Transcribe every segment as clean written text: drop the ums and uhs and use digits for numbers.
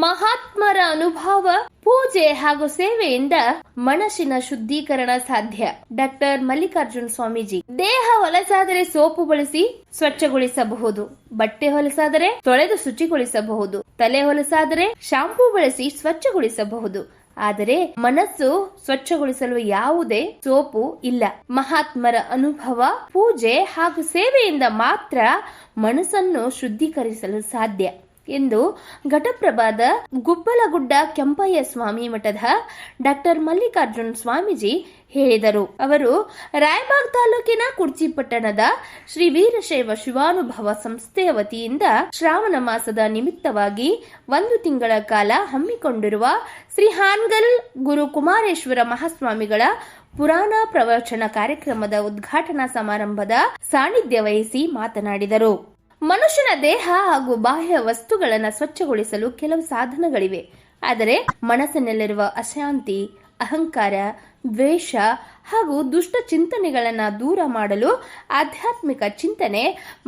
ಮಹಾತ್ಮರ ಅನುಭವ, ಪೂಜೆ ಹಾಗೂ ಸೇವೆಯಿಂದ ಮನಸ್ಸಿನ ಶುದ್ಧೀಕರಣ ಸಾಧ್ಯ. ಡಾಕ್ಟರ್ ಮಲ್ಲಿಕಾರ್ಜುನ್ ಸ್ವಾಮೀಜಿ. ದೇಹ ಹೊಲಸಾದರೆ ಸೋಪು ಬಳಸಿ ಸ್ವಚ್ಛಗೊಳಿಸಬಹುದು. ಬಟ್ಟೆ ಹೊಲಸಾದರೆ ತೊಳೆದು ಶುಚಿಗೊಳಿಸಬಹುದು. ತಲೆ ಹೊಲಸಾದರೆ ಶಾಂಪೂ ಬಳಸಿ ಸ್ವಚ್ಛಗೊಳಿಸಬಹುದು. ಆದರೆ ಮನಸ್ಸು ಸ್ವಚ್ಛಗೊಳಿಸಲು ಯಾವುದೇ ಸೋಪು ಇಲ್ಲ. ಮಹಾತ್ಮರ ಅನುಭವ, ಪೂಜೆ ಹಾಗೂ ಸೇವೆಯಿಂದ ಮಾತ್ರ ಮನಸ್ಸನ್ನು ಶುದ್ಧೀಕರಿಸಲು ಸಾಧ್ಯ ಎಂದು ಘಟಪ್ರಭಾದ ಗುಬ್ಬಲಗುಡ್ಡ ಕೆಂಪಯ್ಯ ಸ್ವಾಮಿ ಮಠದ ಡಾಕ್ಟರ್ ಮಲ್ಲಿಕಾರ್ಜುನ್ ಸ್ವಾಮೀಜಿ ಹೇಳಿದರು. ಅವರು ರಾಯಬಾಗ್ ತಾಲೂಕಿನ ಕುಡ್ಚಿ ಪಟ್ಟಣದ ಶ್ರೀ ವೀರಶೈವ ಶಿವಾನುಭವ ಸಂಸ್ಥೆಯ ವತಿಯಿಂದ ಶ್ರಾವಣ ಮಾಸದ ನಿಮಿತ್ತವಾಗಿ 1 ತಿಂಗಳ ಕಾಲ ಹಮ್ಮಿಕೊಂಡಿರುವ ಶ್ರೀ ಹಾನಗಲ್ ಗುರು ಕುಮಾರೇಶ್ವರ ಮಹಾಸ್ವಾಮಿಗಳ ಪುರಾಣ ಪ್ರವಚನ ಕಾರ್ಯಕ್ರಮದ ಉದ್ಘಾಟನಾ ಸಮಾರಂಭದ ಸಾನ್ನಿಧ್ಯ ವಹಿಸಿ ಮಾತನಾಡಿದರು. ಮನುಷ್ಯನ ದೇಹ ಹಾಗೂ ಬಾಹ್ಯ ವಸ್ತುಗಳನ್ನು ಸ್ವಚ್ಛಗೊಳಿಸಲು ಕೆಲವು ಸಾಧನಗಳಿವೆ. ಆದರೆ ಮನಸ್ಸಿನಲ್ಲಿರುವ ಅಶಾಂತಿ, ಅಹಂಕಾರ, ದ್ವೇಷ ಹಾಗೂ ದುಷ್ಟ ಚಿಂತನೆಗಳನ್ನು ದೂರ ಮಾಡಲು ಆಧ್ಯಾತ್ಮಿಕ ಚಿಂತನೆ,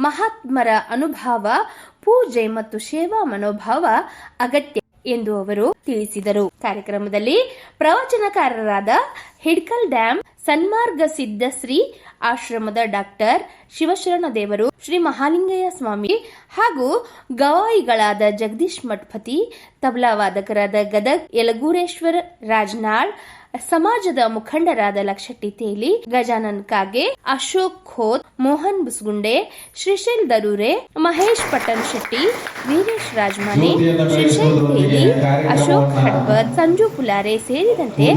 ಮಹಾತ್ಮರ ಅನುಭವ, ಪೂಜೆ ಮತ್ತು ಸೇವಾ ಮನೋಭಾವ ಅಗತ್ಯ ಎಂದು ಅವರು ತಿಳಿಸಿದರು. ಕಾರ್ಯಕ್ರಮದಲ್ಲಿ ಪ್ರವಚನಕಾರರಾದ ಹಿಡ್ಕಲ್ ಡ್ಯಾಂ ಸನ್ಮಾರ್ಗ ಸಿದ್ಧ ಶ್ರೀ ಆಶ್ರಮದ ಡಾಕ್ಟರ್ ಶಿವಶರಣ ದೇವರು, ಶ್ರೀ ಮಹಾಲಿಂಗಯ್ಯ ಸ್ವಾಮಿ ಹಾಗೂ ಗವಾಯಿಗಳಾದ ಜಗದೀಶ್ ಮಠಪತಿ, ತಬಲಾ ವಾದಕರಾದ ಗದಗ್ ಯಲಗೂರೇಶ್ವರ ರಾಜನಾಳ್, ಸಮಾಜದ ಮುಖಂಡರಾದ ಲಕ್ಷಟ್ಟಿ ತೇಲಿ, ಗಜಾನನ್ ಕಾಗೆ, ಅಶೋಕ್ ಖೋತ್, ಮೋಹನ್ ಬುಸ್ಗುಂಡೆ, ಶ್ರೀಶೈಲ್ ದರೂರೆ, ಮಹೇಶ್ ಪಟ್ಟಣ್ ಶೆಟ್ಟಿ, ವೀರೇಶ್ ರಾಜಮಾನೆ, ಶ್ರೀಶೈಲ್ ತೇಲಿ, ಅಶೋಕ್ ಹಡ್ಬರ್, ಸಂಜು ಪುಲಾರೆ ಸೇರಿದಂತೆ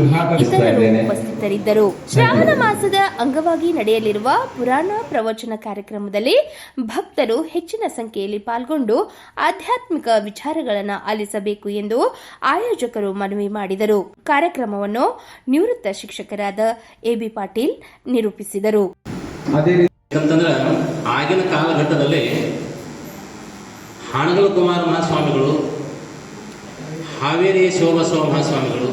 ಇತರರು ಉಪಸ್ಥಿತರಿದ್ದರು. ಶ್ರಾವಣ ಮಾಸದ ಅಂಗವಾಗಿ ನಡೆಯಲಿರುವ ಪುರಾಣ ಪ್ರವಚನ ಕಾರ್ಯಕ್ರಮದಲ್ಲಿ ಭಕ್ತರು ಹೆಚ್ಚಿನ ಸಂಖ್ಯೆಯಲ್ಲಿ ಪಾಲ್ಗೊಂಡು ಆಧ್ಯಾತ್ಮಿಕ ವಿಚಾರಗಳನ್ನು ಆಲಿಸಬೇಕು ಎಂದು ಆಯೋಜಕರು ಮನವಿ ಮಾಡಿದರು. ಕಾರ್ಯಕ್ರಮವನ್ನು ನಿವೃತ್ತ ಶಿಕ್ಷಕರಾದ ಎಬಿ ಪಾಟೀಲ್ ನಿರೂಪಿಸಿದರು. ಆಗಿನ ಕಾಲಘಟ್ಟದಲ್ಲಿ ಹಾನಗಲ್ ಕುಮಾರ ಮಹಾಸ್ವಾಮಿಗಳು, ಹಾವೇರಿ ಶಿವಬಸವ ಮಹಾಸ್ವಾಮಿಗಳು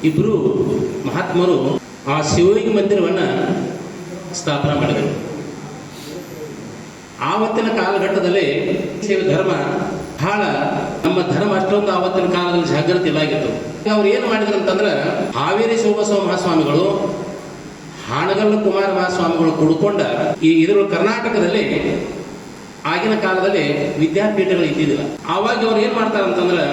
ಇಬ್ಬರು ಮಹಾತ್ಮರು ಆ ಶಿವಲಿಂಗ ಮಂದಿರವನ್ನು ಸ್ಥಾಪನೆ ಮಾಡಿದರು. ಆವತ್ತಿನ ಕಾಲಘಟ್ಟದಲ್ಲಿ ಧರ್ಮ ಬಹಳ, ನಮ್ಮ ಧರ್ಮ ಅಷ್ಟೊಂದು ಆವತ್ತಿನ ಕಾಲದಲ್ಲಿ ಜಾಗೃತಿ ಇಲ್ಲಾಗಿತ್ತು. ಅವ್ರು ಏನು ಮಾಡಿದ್ರು ಅಂತಂದ್ರೆ, ಹಾವೇರಿ ಶಿವಬಸವ ಮಹಾಸ್ವಾಮಿಗಳು, ಹಾನಗಲ್ ಕುಮಾರ ಮಹಾಸ್ವಾಮಿಗಳು ಕೂಡಿಕೊಂಡ ಇದ್ರ ಕರ್ನಾಟಕದಲ್ಲಿ ಆಗಿನ ಕಾಲದಲ್ಲಿ ವಿದ್ಯಾಪೀಠಗಳು ಇದ್ದಿದ್ದಿಲ್ಲ. ಆವಾಗ ಅವ್ರು ಏನ್ ಮಾಡ್ತಾರೆ ಅಂತಂದ್ರೆ,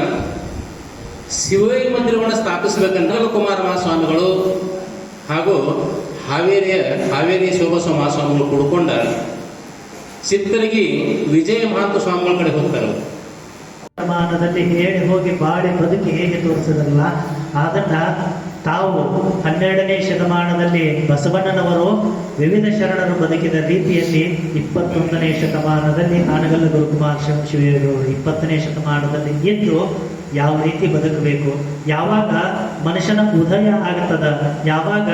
ಶಿವಲಿಂಗ ಮಂದಿರವನ್ನು ಸ್ಥಾಪಿಸಬೇಕಂದ್ರೆ ಕುಮಾರ ಮಹಾಸ್ವಾಮಿಗಳು ಹಾಗೂ ಹಾವೇರಿ ಶಿವಬಸವ ಮಹಾಸ್ವಾಮಿಗಳು ಕೂಡಿಕೊಂಡ ಚಿತ್ತರಗಿ ವಿಜಯ ಮಹಾಂತ ಸ್ವಾಮಿಗಳ ಕಡೆ ಹೋಗ್ತಾರೆ. ಶತಮಾನದಲ್ಲಿ ಹೇಳಿ ಹೋಗಿ ಬಾಡಿ ಬದುಕಿ ಹೇಗೆ ತೋರಿಸಿದ್ರಲ್ಲ, ಅದನ್ನ ತಾವು 12ನೇ ಶತಮಾನದಲ್ಲಿ ಬಸವಣ್ಣನವರು ವಿವಿಧ ಶರಣರು ಬದುಕಿದ ರೀತಿಯಲ್ಲಿ 21ನೇ ಶತಮಾನದಲ್ಲಿ ಹಾನಗಲ್ ಗುರುಕುಮಾರ ಶಿವಯೋಗಿಗಳು 20ನೇ ಶತಮಾನದಲ್ಲಿ ಇದ್ದು ಯಾವ ರೀತಿ ಬದುಕಬೇಕು, ಯಾವಾಗ ಮನುಷ್ಯನ ಉದಯ ಆಗ್ತದ, ಯಾವಾಗ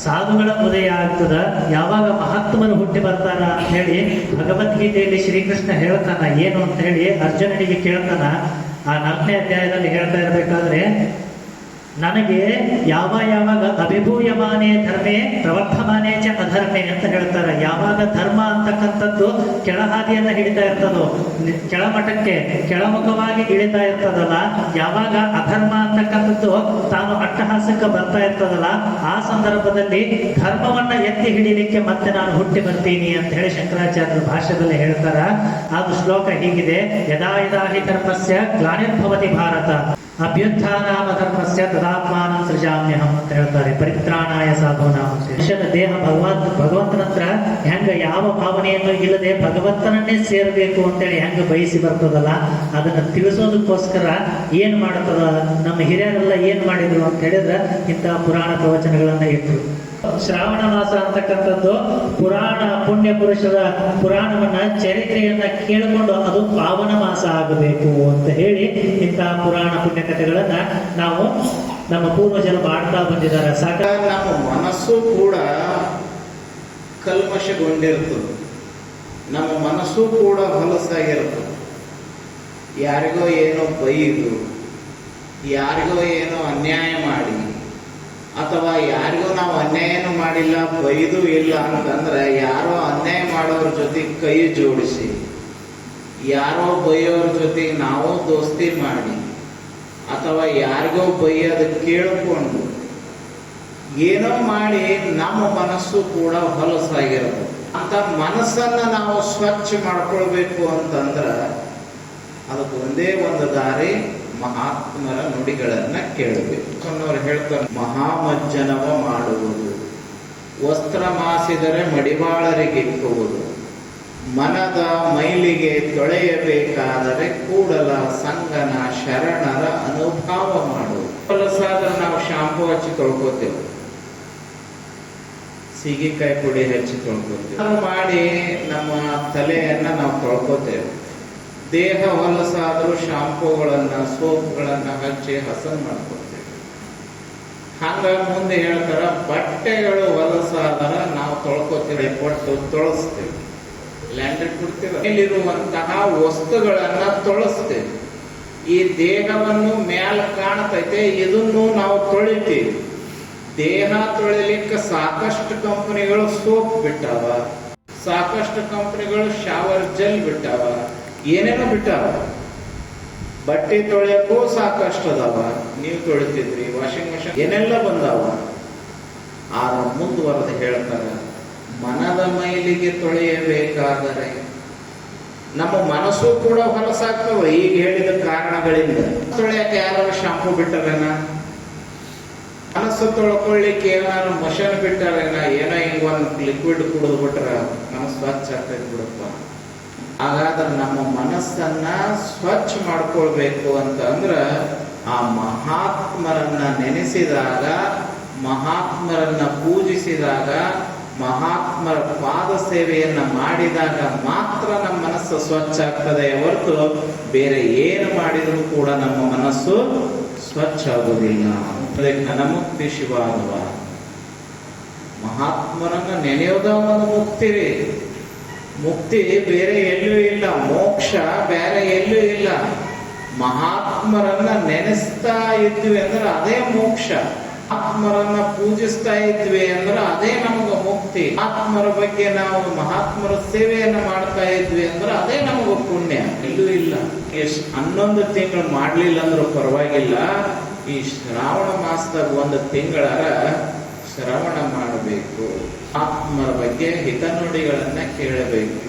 ಸಾಧುಗಳ ಉದಯ ಆಗ್ತದ, ಯಾವಾಗ ಮಹಾತ್ಮರು ಹುಟ್ಟಿ ಬರ್ತಾರ ಅಂತ ಹೇಳಿ ಭಗವದ್ಗೀತೆಯಲ್ಲಿ ಶ್ರೀಕೃಷ್ಣ ಹೇಳ್ತಾನ. ಏನು ಅಂತ ಹೇಳಿ ಅರ್ಜುನನಿಗೆ ಕೇಳ್ತಾನ. ಆ 4ನೇ ಅಧ್ಯಾಯದಲ್ಲಿ ಹೇಳ್ತಾ ಇರಬೇಕಾದ್ರೆ, ನನಗೆ ಯಾವಾಗ ಅಭಿಭೂಯಮಾನೇ ಧರ್ಮೇ ಪ್ರವರ್ಧಮಾನೇ ಚ ಅಧರ್ಮೇ ಅಂತ ಹೇಳ್ತಾರೆ. ಯಾವಾಗ ಧರ್ಮ ಅಂತಕ್ಕಂಥದ್ದು ಕೆಳಹಾದಿಯನ್ನ ಹಿಡಿತಾ ಇರ್ತದೋ, ಕೆಳಮಠಕ್ಕೆ ಕೆಳಮುಖವಾಗಿ ಇಳಿತಾ ಇರ್ತದಲ್ಲ, ಯಾವಾಗ ಅಧರ್ಮ ಅಂತಕ್ಕಂಥದ್ದು ತಾನು ಅಟ್ಟಹಾಸಕ್ಕೆ ಬರ್ತಾ ಇರ್ತದಲ್ಲ, ಆ ಸಂದರ್ಭದಲ್ಲಿ ಧರ್ಮವನ್ನ ಎತ್ತಿ ಹಿಡಿಲಿಕ್ಕೆ ಮತ್ತೆ ನಾನು ಹುಟ್ಟಿ ಬರ್ತೀನಿ ಅಂತ ಹೇಳಿ ಶಂಕರಾಚಾರ್ಯರ ಭಾಷ್ಯದಲ್ಲಿ ಹೇಳ್ತಾರ. ಅದು ಶ್ಲೋಕ ಹೀಗಿದೆ: ಯದಾ ಯದಾ ಹಿ ಧರ್ಮಸ್ಯ ಗ್ಲಾನಿರ್ಭವತಿ ಭಾರತ ಅಭ್ಯುತ್ಥಾನಾಮ ಧರ್ಮಸ್ಯ ತದಾತ್ಮಾನಂ ಸೃಜಾಮ್ಯಹಂ ಅಂತ ಹೇಳ್ತಾರೆ. ಪರಿತ್ರಾಣಾಯ ಸಾಧೂನಾಂ. ಮನುಷ್ಯನ ದೇಹ ಭಗವಂತನ ಹತ್ರ ಹೆಂಗ ಯಾವ ಭಾವನೆಯನ್ನು ಇಲ್ಲದೆ ಭಗವಂತನನ್ನೇ ಸೇರಬೇಕು ಅಂತೇಳಿ ಹೆಂಗ ಬಯಸಿ ಬರ್ತದಲ್ಲ, ಅದನ್ನ ತಿಳಿಸೋದಕ್ಕೋಸ್ಕರ ಏನ್ ಮಾಡ್ತದ ನಮ್ಮ ಹಿರಿಯರೆಲ್ಲ ಏನ್ ಮಾಡಿದ್ರು ಅಂತ ಹೇಳಿದ್ರೆ ಇಂತಹ ಪುರಾಣ ಪ್ರವಚನಗಳನ್ನ ಇಟ್ಟರು. ಶ್ರಾವಣ ಮಾಸ ಅಂತಕ್ಕಂಥದ್ದು ಪುರಾಣ ಪುಣ್ಯ ಪುರುಷರ ಪುರಾಣವನ್ನ ಚರಿತ್ರೆಯನ್ನ ಕೇಳಿಕೊಂಡು ಅದು ಪಾವನ ಮಾಸ ಆಗಬೇಕು ಅಂತ ಹೇಳಿ ಇಂತಹ ಪುರಾಣ ಪುಣ್ಯ ಕಥೆಗಳನ್ನ ನಾವು ನಮ್ಮ ಪೂರ್ವಜರು ಮಾಡ್ತಾ ಬಂದಿದ್ದಾರೆ. ನಮ್ಮ ಮನಸ್ಸು ಕೂಡ ಕಲ್ಮಶಗೊಂಡಿರ್ತದೆ, ನಮ್ಮ ಮನಸ್ಸು ಕೂಡ ಹೊಲಸಾಗಿರ್ತದೆ. ಯಾರಿಗೋ ಏನೋ ಬೈದು, ಯಾರಿಗೋ ಏನೋ ಅನ್ಯಾಯ ಮಾಡಿ, ಅಥವಾ ಯಾರಿಗೂ ನಾವು ಅನ್ಯಾಯನೂ ಮಾಡಿಲ್ಲ ಬೈದು ಇಲ್ಲ ಅಂತಂದ್ರೆ, ಯಾರೋ ಅನ್ಯಾಯ ಮಾಡೋರ ಜೊತೆಗೆ ಕೈ ಜೋಡಿಸಿ, ಯಾರೋ ಬೈಯೋರ ಜೊತೆಗೆ ದೋಸ್ತಿ ಮಾಡಿ ಅಥವಾ ಯಾರಿಗೋ ಬೈಯೋದು ಕೇಳಿಕೊಂಡು ಏನೋ ಮಾಡಿ ನಮ್ಮ ಮನಸ್ಸು ಕೂಡ ಹೊಲಸಾಗಿರಬಹುದು. ಅಂತ ಮನಸ್ಸನ್ನ ನಾವು ಸ್ವಚ್ಛ ಮಾಡ್ಕೊಳ್ಬೇಕು ಅಂತಂದ್ರ ಅದಕ್ಕೆ ಒಂದೇ ಒಂದು ದಾರಿ, ಮಹಾತ್ಮರ ನುಡಿಗಳನ್ನ ಕೇಳಬೇಕು. ಅವ್ರು ಹೇಳ್ತಾರೆ, ಮಹಾಮಜ್ಜನವ ಮಾಡುವುದು, ವಸ್ತ್ರ ಮಾಸಿದರೆ ಮಡಿವಾಳರಿಗಿಕ್ಕುವುದು, ಮನದ ಮೈಲಿಗೆ ತೊಳೆಯಬೇಕಾದರೆ ಕೂಡಲ ಸಂಗನ ಶರಣರ ಅನುಭವ ಮಾಡುವುದು. ಹೊಲಸಾದ್ರೆ ನಾವು ಶಾಂಪೂ ಹಚ್ಚಿ ತೊಳ್ಕೋತೇವೆ, ಸೀಗೆಕಾಯಿ ಪುಡಿ ಹಚ್ಚಿ ತೊಳ್ಕೋತೇವೆ, ಅದು ಮಾಡಿ ನಮ್ಮ ತಲೆಯನ್ನ ನಾವು ತೊಳ್ಕೋತೇವೆ. ದೇಹ ಹೊಲಸಾದ್ರೂ ಶಾಂಪೂಗಳನ್ನ ಸೋಪ್ಗಳನ್ನ ಹಚ್ಚಿ ಹಸನ್ ಮಾಡ್ಕೊತೇವೆ. ಹಂಗ ಮುಂದೆ ಹೇಳ್ತಾರ, ಬಟ್ಟೆಗಳು ಹೊಲಸಾದ್ರ ನಾವು ತೊಳ್ಕೋತೇವೆ, ಕೊಟ್ಟು ತೊಳಸ್ತೇವೆ, ಲ್ಯಾಂಡ್ರಿ ಕೊಡ್ತೇವೆ, ಇಲ್ಲಿರುವಂತಹ ವಸ್ತುಗಳನ್ನ ತೊಳಸ್ತೇವೆ. ಈ ದೇಹವನ್ನು ಮ್ಯಾಲ ಕಾಣ್ತೈತೆ, ಇದನ್ನು ನಾವು ತೊಳಿತೀವಿ. ದೇಹ ತೊಳಿಲಿಕ್ಕೆ ಸಾಕಷ್ಟು ಕಂಪನಿಗಳು ಸೋಪ್ ಬಿಟ್ಟಾವ, ಸಾಕಷ್ಟು ಕಂಪನಿಗಳು ಶಾವರ್ ಜೆಲ್ ಬಿಟ್ಟಾವ, ಏನೇನೋ ಬಿಟ್ಟಾವ. ಬಟ್ಟೆ ತೊಳೆಯಕ್ಕೂ ಸಾಕಷ್ಟು ಅದಾವ, ನೀವು ತೊಳಿತಿದ್ರಿ, ವಾಷಿಂಗ್ ಮಿಷಿನ್ ಏನೆಲ್ಲ ಬಂದಾವ. ಆದ್ರೆ ಮುಂದುವರೆದು ಹೇಳ್ತಾರ, ಮನದ ಮೈಲಿಗೆ ತೊಳೆಯಬೇಕಾದರೆ ನಮ್ಮ ಮನಸ್ಸು ಕೂಡ ಹೊಲಸಾಗ್ತವ ಈಗ ಹೇಳಿದ ಕಾರಣಗಳಿಂದ. ತೊಳೆಯಕ್ಕೆ ಯಾರು ಶಾಂಪೂ ಬಿಟ್ಟಾರೇನ, ಮನಸ್ಸು ತೊಳ್ಕೊಳ್ಳಿಕ್ಕೆ ಏನಾರು ಮಷನ್ ಬಿಟ್ಟಾರೇನ, ಏನೋ ಹಿಂಗ ಒಂದು ಲಿಕ್ವಿಡ್ ಕುಡಿದು ಬಿಟ್ರ ಮನಸ್ಸು ಸ್ವಚ್ಛ ಆಗ್ತೈತಿ ಬಿಡಪ್ಪ. ಹಾಗಾದ್ರೆ ನಮ್ಮ ಮನಸ್ಸನ್ನ ಸ್ವಚ್ಛ ಮಾಡ್ಕೊಳ್ಬೇಕು ಅಂತ ಅಂದ್ರ ಆ ಮಹಾತ್ಮರನ್ನ ನೆನೆಸಿದಾಗ, ಮಹಾತ್ಮರನ್ನ ಪೂಜಿಸಿದಾಗ, ಮಹಾತ್ಮರ ಪಾದ ಸೇವೆಯನ್ನ ಮಾಡಿದಾಗ ಮಾತ್ರ ನಮ್ಮ ಮನಸ್ಸು ಸ್ವಚ್ಛ ಆಗ್ತದೆ ಹೊರತು ಬೇರೆ ಏನು ಮಾಡಿದರೂ ಕೂಡ ನಮ್ಮ ಮನಸ್ಸು ಸ್ವಚ್ಛ ಆಗುವುದಿಲ್ಲ. ಘನಮುಕ್ತಿ ಶಿವಾಗವ, ಮಹಾತ್ಮರನ್ನ ನೆನೆಯೋದ ಒಂದು ಮುಕ್ತಿ ರೀ. ಮುಕ್ತಿ ಬೇರೆ ಎಲ್ಲೂ ಇಲ್ಲ, ಮೋಕ್ಷ ಬೇರೆ ಎಲ್ಲೂ ಇಲ್ಲ. ಮಹಾತ್ಮರನ್ನ ನೆನೆಸ್ತಾ ಇದ್ವಿ ಅಂದ್ರೆ ಅದೇ ಮೋಕ್ಷ, ಆತ್ಮರನ್ನ ಪೂಜಿಸ್ತಾ ಇದ್ವಿ ಅಂದ್ರೆ ಅದೇ ನಮಗ ಮುಕ್ತಿ. ಆತ್ಮರ ಬಗ್ಗೆ ನಾವು ಮಹಾತ್ಮರ ಸೇವೆಯನ್ನ ಮಾಡ್ತಾ ಇದ್ವಿ ಅಂದ್ರೆ ಅದೇ ನಮಗ ಪುಣ್ಯ. ಎಲ್ಲೂ ಇಲ್ಲ. 11 ತಿಂಗಳು ಮಾಡ್ಲಿಲ್ಲ ಅಂದ್ರೂ ಪರವಾಗಿಲ್ಲ, ಈ ಶ್ರಾವಣ ಮಾಸದಾಗ 1 ತಿಂಗಳರ ಶ್ರವಣ ಮಾಡಬೇಕು, ಆತ್ಮರ ಬಗ್ಗೆ ಹಿತನುಡಿಗಳನ್ನ ಕೇಳಬೇಕು.